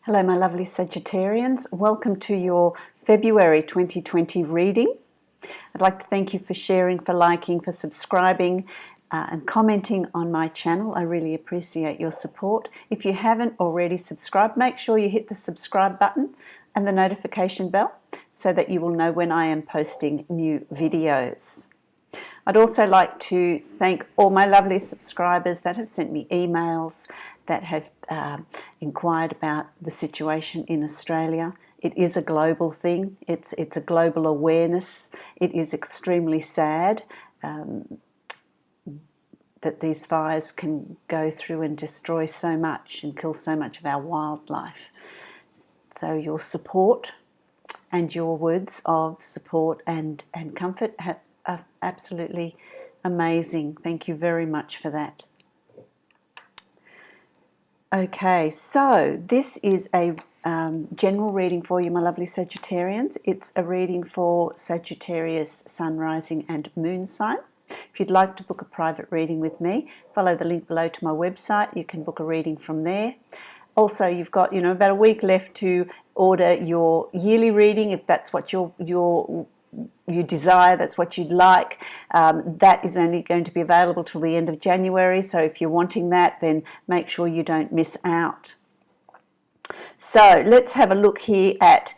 Hello my lovely Sagittarians, welcome to your February 2020 reading. I'd like to thank you for sharing, for liking, for subscribing and commenting on my channel. I really appreciate your support. If you haven't already subscribed, make sure you hit the subscribe button and the notification bell so that you will know when I am posting new videos. I'd also like to thank all my lovely subscribers that have sent me emails, that have inquired about the situation in Australia. It is a global thing. It's a global awareness. It is extremely sad that these fires can go through and destroy so much and kill so much of our wildlife. So your support and your words of support and comfort are absolutely amazing. Thank you very much for that. Okay, so this is a general reading for you, my lovely Sagittarians. It's a reading for Sagittarius, Sun, Rising and Moon sign. If you'd like to book a private reading with me, follow the link below to my website. You can book a reading from there. Also, you've got, about a week left to order your yearly reading if that's what you desire, that's what you'd like. That is only going to be available till the end of January, so if you're wanting that, then make sure you don't miss out. So let's have a look here at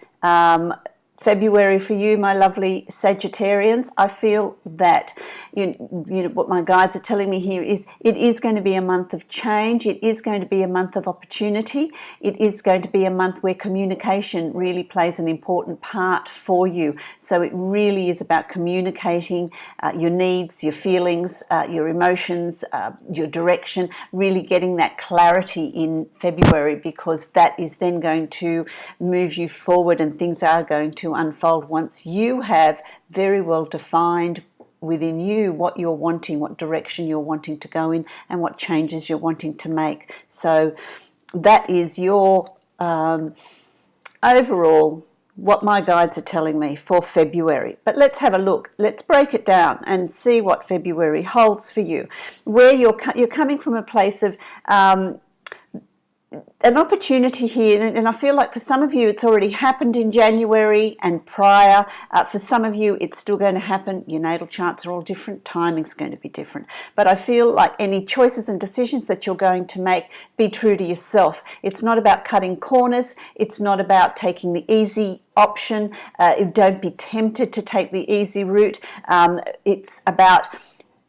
February for you, my lovely Sagittarians. I feel that what my guides are telling me here is it is going to be a month of change. It is going to be a month of opportunity. It is going to be a month where communication really plays an important part for you. So it really is about communicating your needs, your feelings, your emotions, your direction, really getting that clarity in February, because that is then going to move you forward and things are going to unfold once you have very well defined within you what you're wanting, what direction you're wanting to go in, and what changes you're wanting to make. So that is your overall what my guides are telling me for February. But let's have a look. Let's break it down and see what February holds for you, where you're coming from a place of an opportunity here, and I feel like for some of you it's already happened in January and prior. For some of you it's still going to happen. Your natal charts are all different, timing's going to be different, but I feel like any choices and decisions that you're going to make, be true to yourself. It's not about cutting corners, it's not about taking the easy option. Don't be tempted to take the easy route. It's about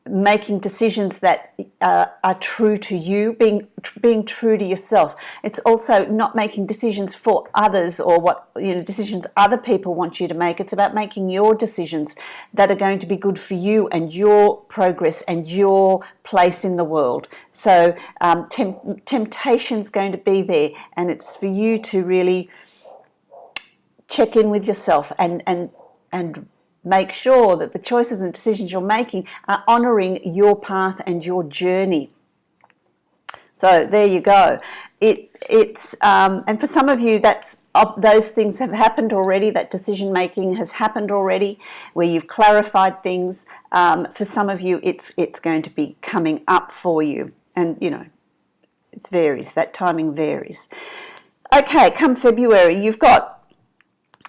making decisions that are true to you, being true to yourself. It's also not making decisions for others or decisions other people want you to make. It's about making your decisions that are going to be good for you and your progress and your place in the world. So temptation's going to be there, and it's for you to really check in with yourself and make sure that the choices and decisions you're making are honouring your path and your journey. So there you go. And for some of you, those things have happened already. That decision making has happened already, where you've clarified things. For some of you, it's going to be coming up for you, and it varies. That timing varies. Okay, come February, you've got.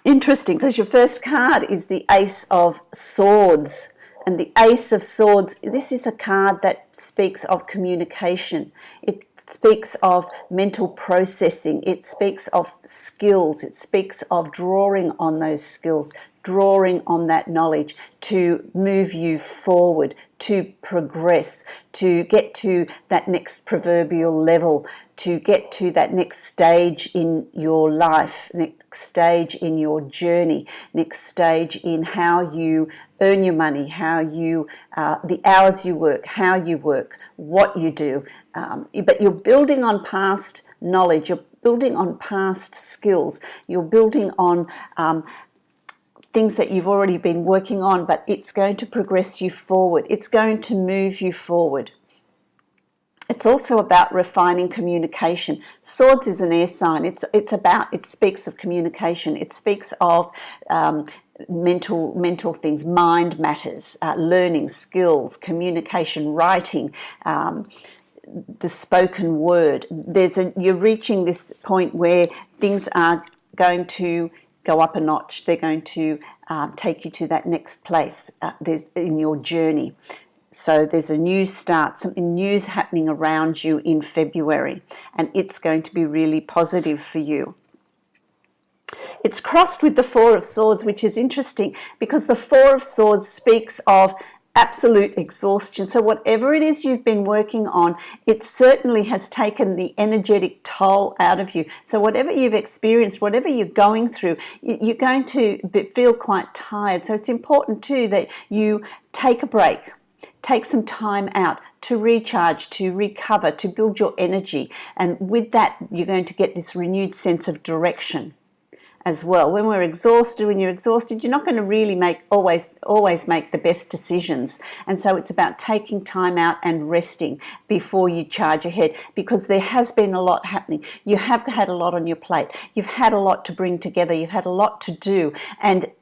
Interesting, because your first card is the Ace of Swords. And the Ace of Swords, this is a card that speaks of communication. It speaks of mental processing. It speaks of skills. It speaks of drawing on those skills, drawing on that knowledge to move you forward, to progress, to get to that next proverbial level, to get to that next stage in your life, next stage in your journey, next stage in how you earn your money, how you, the hours you work, how you work, what you do. But you're building on past knowledge, you're building on past skills, you're building on things that you've already been working on, but it's going to progress you forward. It's going to move you forward. It's also about refining communication. Swords is an air sign. It speaks of communication. It speaks of mental things, mind matters, learning, skills, communication, writing, the spoken word. You're reaching this point where things are going to go up a notch. They're going to take you to that next place in your journey. So there's a new start, something new's happening around you in February, and it's going to be really positive for you. It's crossed with the Four of Swords, which is interesting because the Four of Swords speaks of absolute exhaustion. So whatever it is you've been working on, it certainly has taken the energetic toll out of you. So whatever you've experienced, whatever you're going through, you're going to feel quite tired. So it's important too that you take a break. Take some time out to recharge, to recover, to build your energy. And with that, you're going to get this renewed sense of direction as well. When you're exhausted, you're not going to really always make the best decisions. And so it's about taking time out and resting before you charge ahead, because there has been a lot happening. You have had a lot on your plate. You've had a lot to bring together. You've had a lot to do. And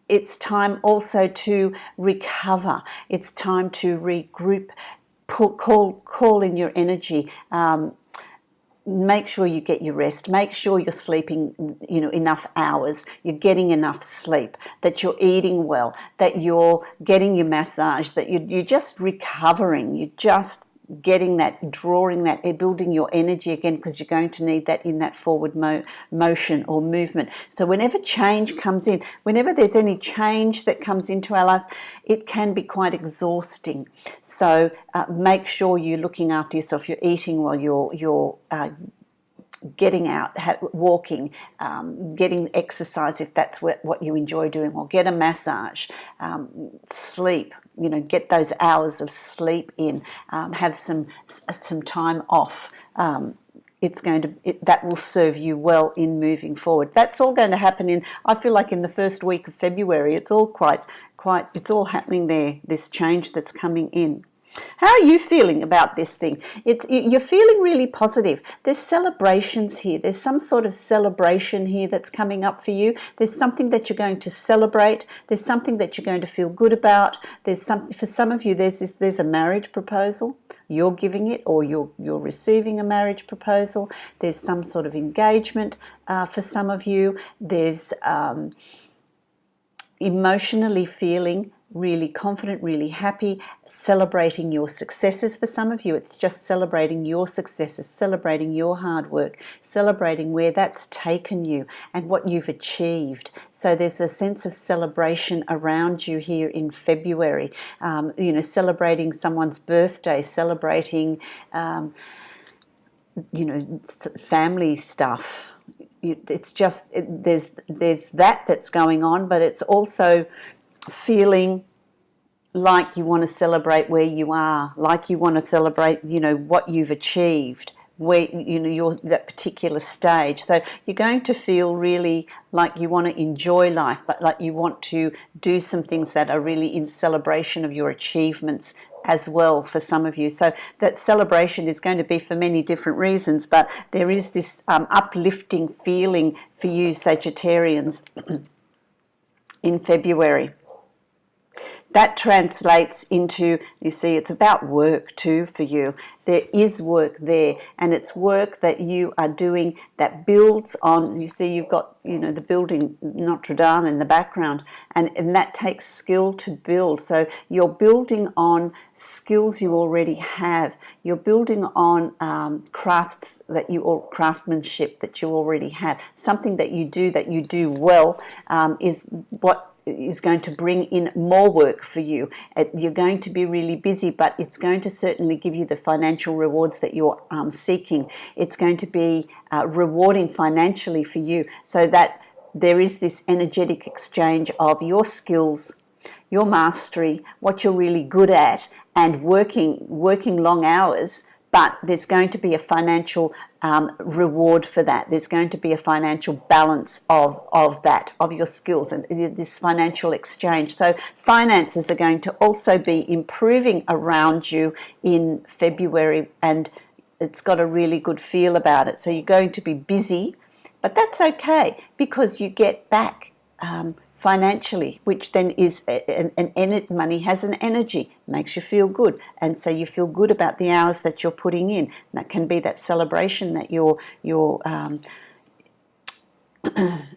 it's time also to recover. It's time to regroup, call in your energy. Make sure you get your rest. Make sure you're sleeping, enough hours. You're getting enough sleep. That you're eating well. That you're getting your massage. That you're just recovering. You're just getting that, drawing that, building your energy again, because you're going to need that in that forward motion or movement. So whenever change comes in, whenever there's any change that comes into our lives, it can be quite exhausting. So make sure you're looking after yourself. You're eating well. You're getting out, walking, getting exercise if that's what you enjoy doing, or get a massage, sleep. Get those hours of sleep in, have some time off. That will serve you well in moving forward. That's all going to happen I feel like in the first week of February. It's all it's all happening there, this change that's coming in. How are you feeling about this thing? You're feeling really positive. There's celebrations here. There's some sort of celebration here that's coming up for you. There's something that you're going to celebrate. There's something that you're going to feel good about. There's something for some of you. There's a marriage proposal. You're giving it, or you're receiving a marriage proposal. There's some sort of engagement for some of you. There's emotionally feeling really confident, really happy, celebrating your successes. For some of you, it's just celebrating your successes, celebrating your hard work, celebrating where that's taken you and what you've achieved. So there's a sense of celebration around you here in February, celebrating someone's birthday, celebrating, family stuff. It's just, there's that's going on, but it's also feeling like you want to celebrate where you are, like you want to celebrate, what you've achieved, where, you're that particular stage. So you're going to feel really like you want to enjoy life, like you want to do some things that are really in celebration of your achievements as well for some of you. So that celebration is going to be for many different reasons, but there is this uplifting feeling for you, Sagittarians, in February. That translates into, it's about work too for you. There is work there, and it's work that you are doing that builds on, you've got, the building Notre Dame in the background, and that takes skill to build. So you're building on skills you already have. You're building on craftsmanship that you already have. Something that you do well is what is going to bring in more work for you. You're going to be really busy, but it's going to certainly give you the financial rewards that you're seeking. It's going to be rewarding financially for you, so that there is this energetic exchange of your skills, your mastery, what you're really good at, and working long hours. But there's going to be a financial reward for that. There's going to be a financial balance of your skills and this financial exchange. So finances are going to also be improving around you in February, and it's got a really good feel about it. So you're going to be busy, but that's okay, because you get back financially, which then is money has an energy, makes you feel good, and so you feel good about the hours that you're putting in. And that can be that celebration that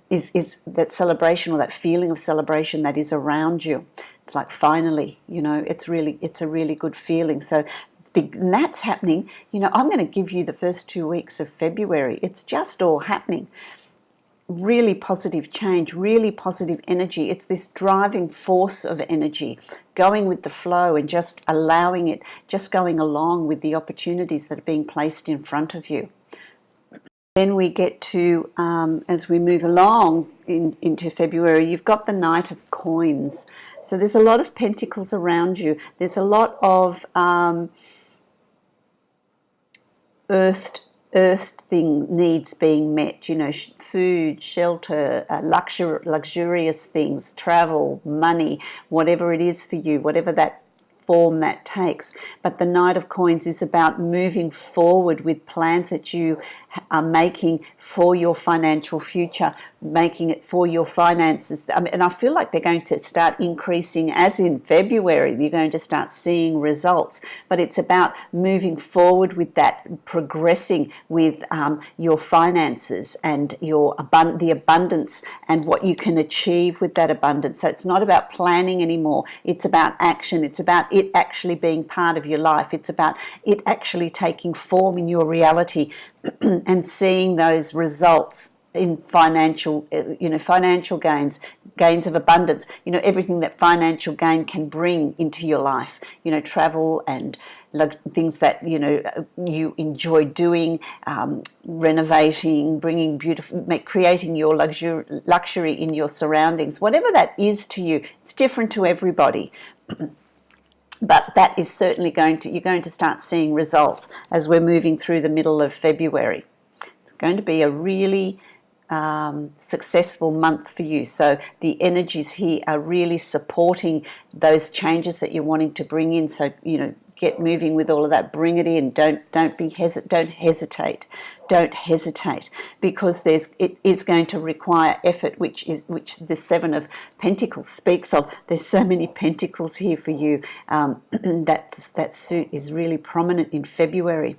is that celebration or that feeling of celebration that is around you. It's like finally, it's a really good feeling. So and that's happening. I'm going to give you the first 2 weeks of February. It's just all happening. Really positive change, really positive energy. It's this driving force of energy, going with the flow and just allowing it, just going along with the opportunities that are being placed in front of you. Then we get to, as we move along into February, you've got the Knight of Coins. So there's a lot of pentacles around you. There's a lot of earth needs being met, food, shelter, luxurious things, travel, money, whatever it is for you, whatever that form that takes. But the Knight of Coins is about moving forward with plans that you are making for your financial future, making it for your finances. And I feel like they're going to start increasing as in February. You're going to start seeing results. But it's about moving forward with that, progressing with your finances and the abundance and what you can achieve with that abundance. So it's not about planning anymore. It's about action. It's about it actually being part of your life. It's about it actually taking form in your reality and seeing those results in financial gains of abundance, everything that financial gain can bring into your life, travel and things that, you enjoy doing, renovating, bringing creating your luxury in your surroundings, whatever that is to you. It's different to everybody. But that is certainly you're going to start seeing results as we're moving through the middle of February. It's going to be a really successful month for you. So the energies here are really supporting those changes that you're wanting to bring in. So, get moving with all of that. Bring it in. Don't hesitate. Don't hesitate, because it is going to require effort, which the Seven of Pentacles speaks of. There's so many pentacles here for you. That suit is really prominent in February.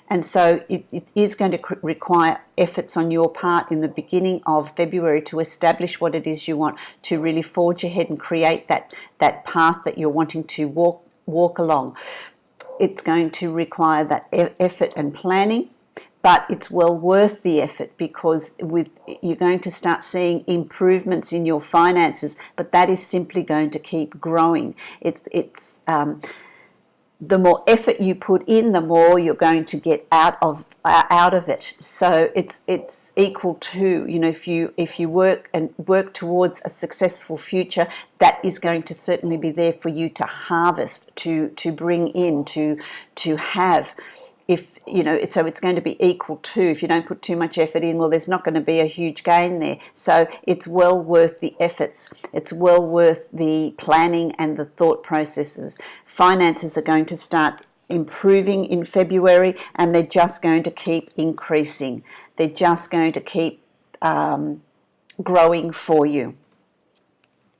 And so it is going to require efforts on your part in the beginning of February to establish what it is you want, to really forge ahead and create that path that you're wanting to walk along. It's going to require that effort and planning, but it's well worth the effort, because you're going to start seeing improvements in your finances, but that is simply going to keep growing. The more effort you put in, the more you're going to get out of it. So it's equal to, if you work towards a successful future, that is going to certainly be there for you to harvest, to bring in, to have. So it's going to be equal to. If you don't put too much effort in, well, there's not going to be a huge gain there. So it's well worth the efforts. It's well worth the planning and the thought processes. Finances are going to start improving in February, and they're just going to keep increasing. They're just going to keep growing for you,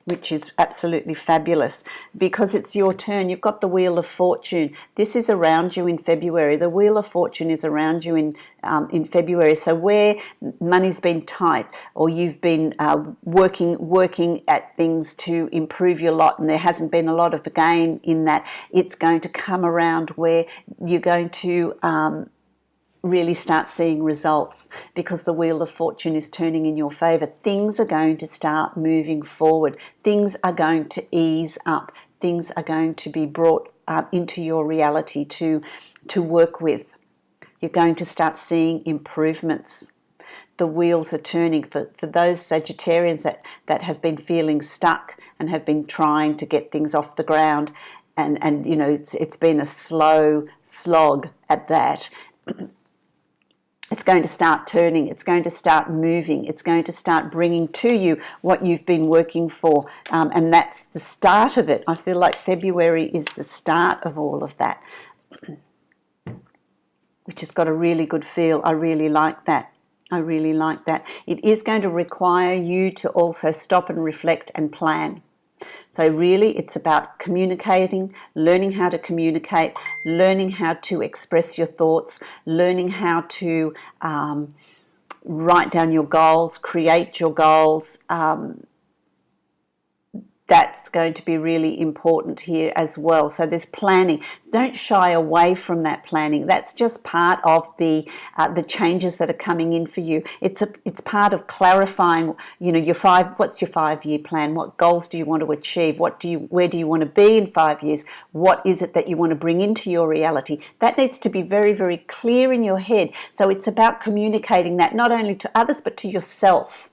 which is absolutely fabulous, because it's your turn. You've got the Wheel of Fortune. This is around you in February. The Wheel of Fortune is around you in February. So where money's been tight, or you've been working at things to improve your lot, and there hasn't been a lot of gain in that, it's going to come around where you're going to really start seeing results, because the Wheel of Fortune is turning in your favor. Things are going to start moving forward. Things are going to ease up. Things are going to be brought into your reality to work with. You're going to start seeing improvements. The wheels are turning for those Sagittarians that have been feeling stuck and have been trying to get things off the ground, and it's been a slow slog at that. It's going to start turning. It's going to start moving. It's going to start bringing to you what you've been working for. And that's the start of it. I feel like February is the start of all of that, which has got a really good feel. I really like that. I really like that. It is going to require you to also stop and reflect and plan. So really it's about communicating, learning how to communicate, learning how to express your thoughts, learning how to write down your goals, create your goals. That's going to be really important here as well. So there's planning. Don't shy away from that planning. That's just part of the changes that are coming in for you. It's part of clarifying, you know, what's your 5-year plan? What goals do you want to achieve? Where do you want to be in 5 years? What is it that you want to bring into your reality? That needs to be very, very clear in your head. So it's about communicating that not only to others but to yourself.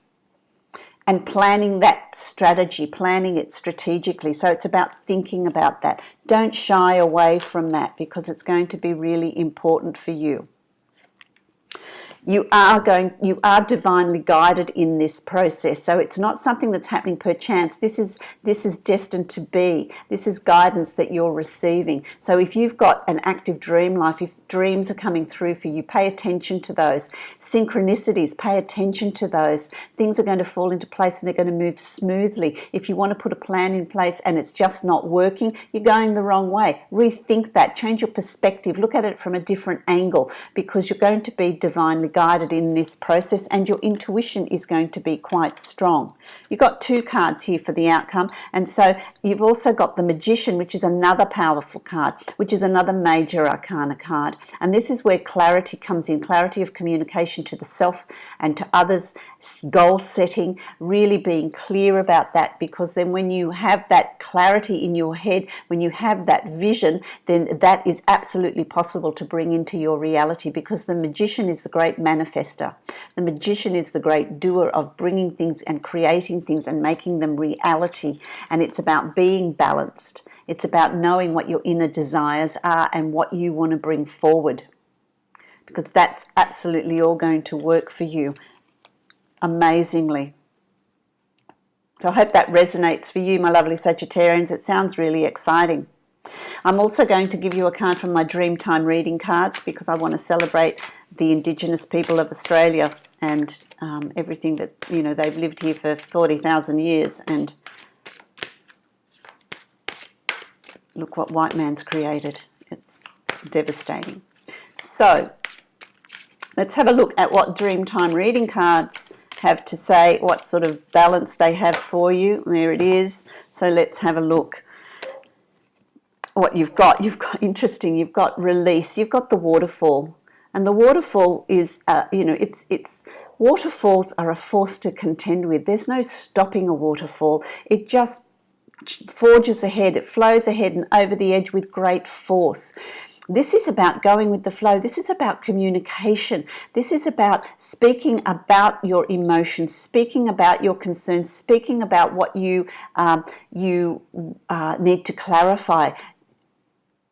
And planning that strategy, planning it strategically. So it's about thinking about that. Don't shy away from that because it's going to be really important for you. You are divinely guided in this process. So it's not something that's happening per chance. This is destined to be. This is guidance that you're receiving. So if you've got an active dream life, if dreams are coming through for you, pay attention to those. Synchronicities, pay attention to those. Things are going to fall into place and they're going to move smoothly. If you want to put a plan in place and it's just not working, you're going the wrong way. Rethink that. Change your perspective. Look at it from a different angle because you're going to be divinely guided in this process and your intuition is going to be quite strong. You've got 2 cards here for the outcome, and so you've also got the Magician, which is another powerful card, which is another major arcana card, and this is where clarity comes in, clarity of communication to the self and to others, goal setting, really being clear about that, because then when you have that clarity in your head, when you have that vision, then that is absolutely possible to bring into your reality, because the Magician is the great manifester. The Magician is the great doer of bringing things and creating things and making them reality, and it's about being balanced. It's about knowing what your inner desires are and what you want to bring forward, because that's absolutely all going to work for you amazingly. So I hope that resonates for you, my lovely Sagittarians. It sounds really exciting. I'm also going to give you a card from my Dreamtime reading cards because I want to celebrate the Indigenous people of Australia and everything that, you know, they've lived here for 40,000 years, and look what white man's created. It's devastating. So let's have a look at what Dreamtime reading cards have to say, what sort of balance they have for you. There it is. So let's have a look what you've got. You've got, interesting, you've got release, you've got the Waterfall. And the Waterfall is, waterfalls are a force to contend with. There's no stopping a waterfall. It just forges ahead, it flows ahead and over the edge with great force. This is about going with the flow. This is about communication. This is about speaking about your emotions, speaking about your concerns, speaking about what you need to clarify,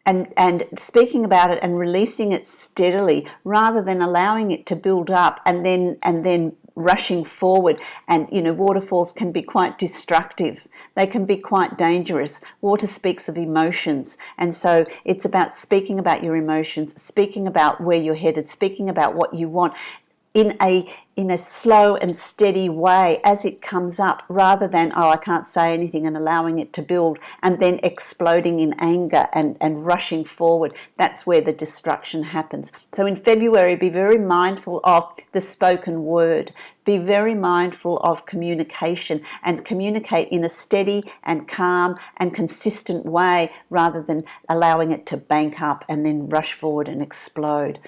and speaking about it and releasing it steadily rather than allowing it to build up and then rushing forward. And, you know, waterfalls can be quite destructive. They can be quite dangerous. Water speaks of emotions. And so it's about speaking about your emotions, speaking about where you're headed, speaking about what you want in a slow and steady way as it comes up, rather than, oh, I can't say anything, and allowing it to build and then exploding in anger and rushing forward. That's where the destruction happens. So in February, be very mindful of the spoken word. Be very mindful of communication, and communicate in a steady and calm and consistent way rather than allowing it to bank up and then rush forward and explode,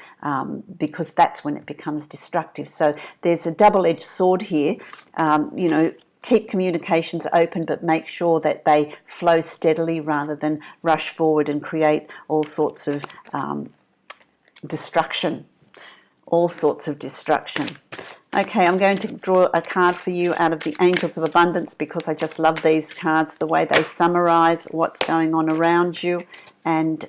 because that's when it becomes destructive. So there's a double-edged sword here. You know, keep communications open, but make sure that they flow steadily rather than rush forward and create all sorts of destruction. All sorts of destruction. Okay, I'm going to draw a card for you out of the Angels of Abundance, because I just love these cards, the way they summarize what's going on around you and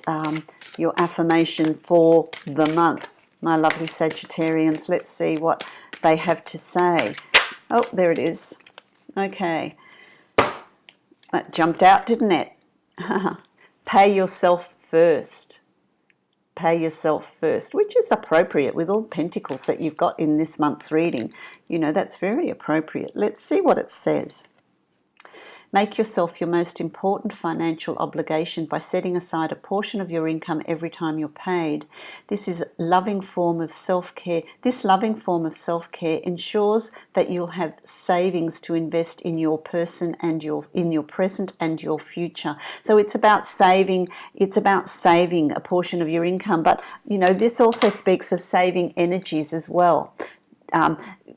your affirmation for the month. My lovely Sagittarians, let's see what they have to say. Oh, there it is. Okay. That jumped out, didn't it? Pay yourself first. pay yourself first, which is appropriate with all the pentacles that you've got in this month's reading. You know, that's very appropriate. Let's see what it says. Make yourself your most important financial obligation by setting aside a portion of your income every time you're paid. This is a loving form of self-care. This loving form of self-care ensures that you'll have savings to invest in your person and in your present and your future. So it's about saving. It's about saving a portion of your income. But you know, this also speaks of saving energies as well.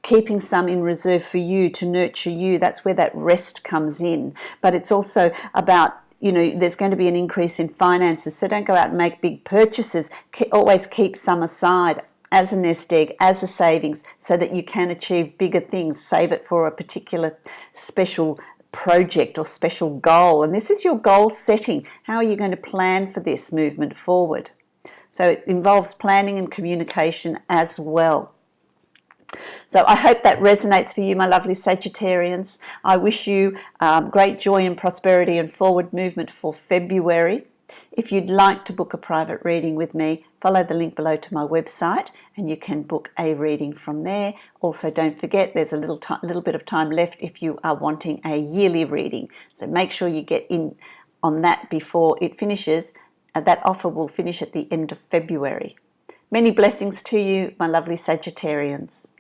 Keeping some in reserve for you to nurture you. That's where that rest comes in. But it's also about, you know, there's going to be an increase in finances, so don't go out and make big purchases. Always keep some aside as a nest egg, as a savings, so that you can achieve bigger things. Save it for a particular special project or special goal. And this is your goal setting. How are you going to plan for this movement forward? So it involves planning and communication as well. So I hope that resonates for you, my lovely Sagittarians. I wish you great joy and prosperity and forward movement for February. If you'd like to book a private reading with me, follow the link below to my website and you can book a reading from there. Also, don't forget there's a little bit of time left if you are wanting a yearly reading. So make sure you get in on that before it finishes. That offer will finish at the end of February. Many blessings to you, my lovely Sagittarians.